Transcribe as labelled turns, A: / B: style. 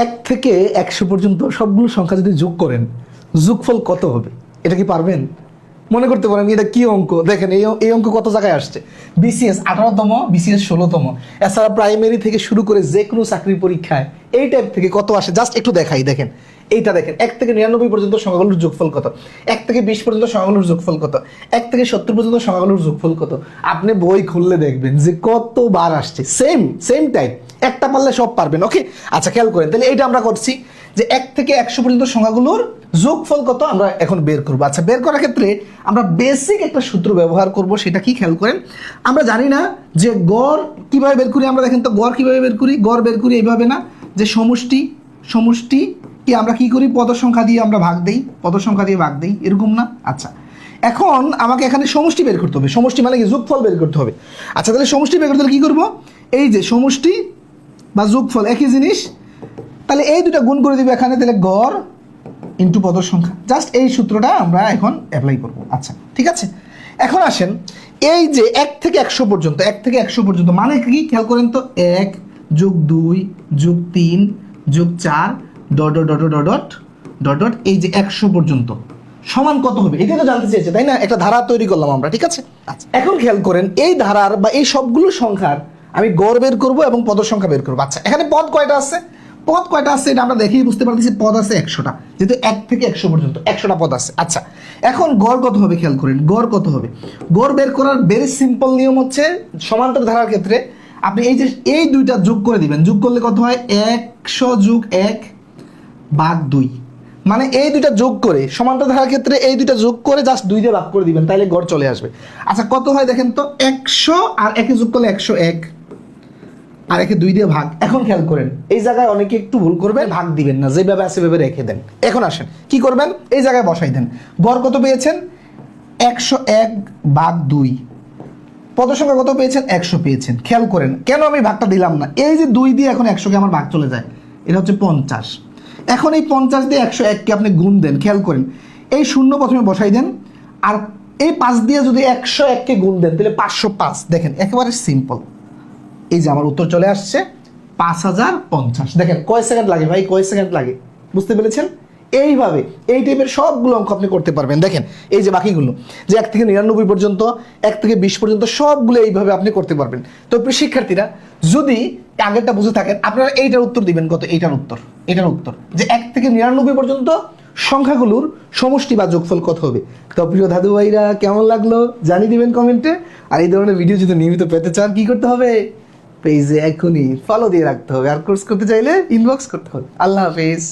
A: 1 থেকে 100 পর্যন্ত সবগুলো সংখ্যা যদি যোগ করেন যোগফল কত হবে? এটা কি পারবেন? মনে করতে পারেন এটা কি অঙ্ক? দেখেন এই অঙ্ক কত জায়গায় আসছে। বিসিএস 18তম, বিসিএস 16তম, এছাড়া প্রাইমারি থেকে শুরু করে যে কোনো চাকরির পরীক্ষায় এই টাইপ থেকে কত আসে জাস্ট একটু দেখাই। দেখেন এইটা দেখেন, 1 থেকে 99 পর্যন্ত সংখ্যাগুলোর যোগফল কত, 1 থেকে 20 পর্যন্ত সংখ্যাগুলোর যোগফল কত, 1 থেকে 70 পর্যন্ত সংখ্যাগুলোর যোগফল কত। আপনি বই খুললে দেখবেন যে কতবার আসছে, সেম টাইপ। একটা পারলে সব পারবেন। ওকে, আচ্ছা খেয়াল করেন, তাহলে এইটা আমরা করছি যে 1 থেকে 100 পর্যন্ত সংখ্যাগুলোর যোগফল কত আমরা এখন বের করব। আচ্ছা, বের করার ক্ষেত্রে আমরা বেসিক একটা সূত্র ব্যবহার করব, সেটা কি খেয়াল করেন। আমরা জানি না যে গড় কিভাবে বের করি। আমরা দেখেন তো গড় কিভাবে বের করি। গড় বের করি এইভাবে না, যে সমষ্টি কি আমরা কি করি, পদ সংখ্যা দিয়ে আমরা ভাগ দেই, পদ সংখ্যা দিয়ে ভাগ দেই, এরকম না? আচ্ছা, এখন আমাকে এখানে সমষ্টি বের করতে হবে। সমষ্টি মানে কি? যোগফল বের করতে হবে। আচ্ছা, তাহলে সমষ্টি বের করতে হলে কি করব? এই যে সমষ্টি বা যোগফল একই জিনিস, তাহলে এই দুটা গুণ করে দিব এখানে, তাহলে গড় ইন্টু পদ সংখ্যা। জাস্ট এই সূত্রটা আমরা এখন অ্যাপ্লাই করব। আচ্ছা ঠিক আছে, এখন আসেন এই যে 1 থেকে 100 পর্যন্ত, 1 থেকে 100 পর্যন্ত মানে কি খেয়াল করেন তো, 1 + 2 + 3 + 4 dot dot dot dot dot dot dot এই যে 100 পর্যন্ত সমান কত হবে, এটাই তো জানতে চেয়েছে, তাই না? একটা ধারা তৈরি করলাম আমরা, ঠিক আছে। আচ্ছা, এখন খেয়াল করেন এই ধারার বা এই সবগুলো সংখ্যার আমি গড় বের করব এবং পদ সংখ্যা বের করবো। আচ্ছা, এখানে পদ কয়টা আছে? পদ কয়টা আছে এটা আমরা দেখেই বুঝতে পারতেছি। পদ আছে 100টা, যেহেতু 1 থেকে 100 পর্যন্ত 100টা পদ আছে। আচ্ছা, এখন গড় কত হবে খেয়াল করেন। গড় কত হবে? গড় বের করার ভেরি সিম্পল নিয়ম হচ্ছে, সমান্তর ধারার ক্ষেত্রে আপনি এই যে এই দুইটা যোগ করে দিবেন। যোগ করলে কত হয়? 100 + 1 / 2, মানে এই দুইটা যোগ করে, সমান্তর ধারার ক্ষেত্রে এই দুইটা যোগ করে জাস্ট 2 দিয়ে ভাগ করে দিবেন, তাইলে গড় চলে আসবে। আচ্ছা, কত হয় দেখেন তো, 100 আর 1 যোগ করলে 101 আর 1 2 দিয়ে ভাগ। এখন খেয়াল করেন এই জায়গায় অনেকে একটু ভুল করবে, ভাগ দিবেন না, যেভাবে আছে সেভাবে রেখে দেন। এখন আসেন কি করবেন, এই জায়গায় বসাই দেন। গড় কত পেয়েছেন? 101/2। পদ সংখ্যা কত পেয়েছেন? 100 পেয়েছেন। খেয়াল করেন কেন আমি ভাগটা দিলাম না, এই যে 2 দিয়ে এখন 100কে আমার ভাগ চলে যায়, এটা হচ্ছে 50। এখন এই 50 দিয়ে 101কে আপনি গুণ দেন। খেয়াল করেন এই 0 প্রথমে বসাই দেন, আর এই 5 দিয়ে যদি 101কে গুণ দেন তাহলে 505। দেখেন একেবারে সিম্পল, এই যে আমার উত্তর চলে আসছে 5050। দেখেন কয় সেকেন্ড লাগে ভাই, কয় সেকেন্ড লাগে, বুঝতে পেরেছেন? এইভাবে এই টাইপের সবগুলো অঙ্ক আপনি করতে পারবেন। দেখেন এই যে বাকিগুলো, যে 1 থেকে 99 পর্যন্ত, 1 থেকে 20 পর্যন্ত সবগুলো এইভাবে আপনি করতে পারবেন। তো প্রিয় শিক্ষার্থীরা, যদি আগেরটা বুঝে থাকেন আপনারা এইটার উত্তর দিবেন কত, এটার উত্তর যে 1 থেকে 99 পর্যন্ত সংখ্যাগুলোর সমষ্টি বা যোগফল কত হবে। তো প্রিয় দাদু ভাইরা, কেমন লাগলো জানিয়ে দিবেন কমেন্টে। আর এই ধরনের ভিডিও যদি নিয়মিত পেতে চান কি করতে হবে? পেজে এখনই ফলো দিয়ে রাখতে হবে, আর কোর্স করতে চাইলে ইনবক্স করতে হবে। আল্লাহ হাফেজ।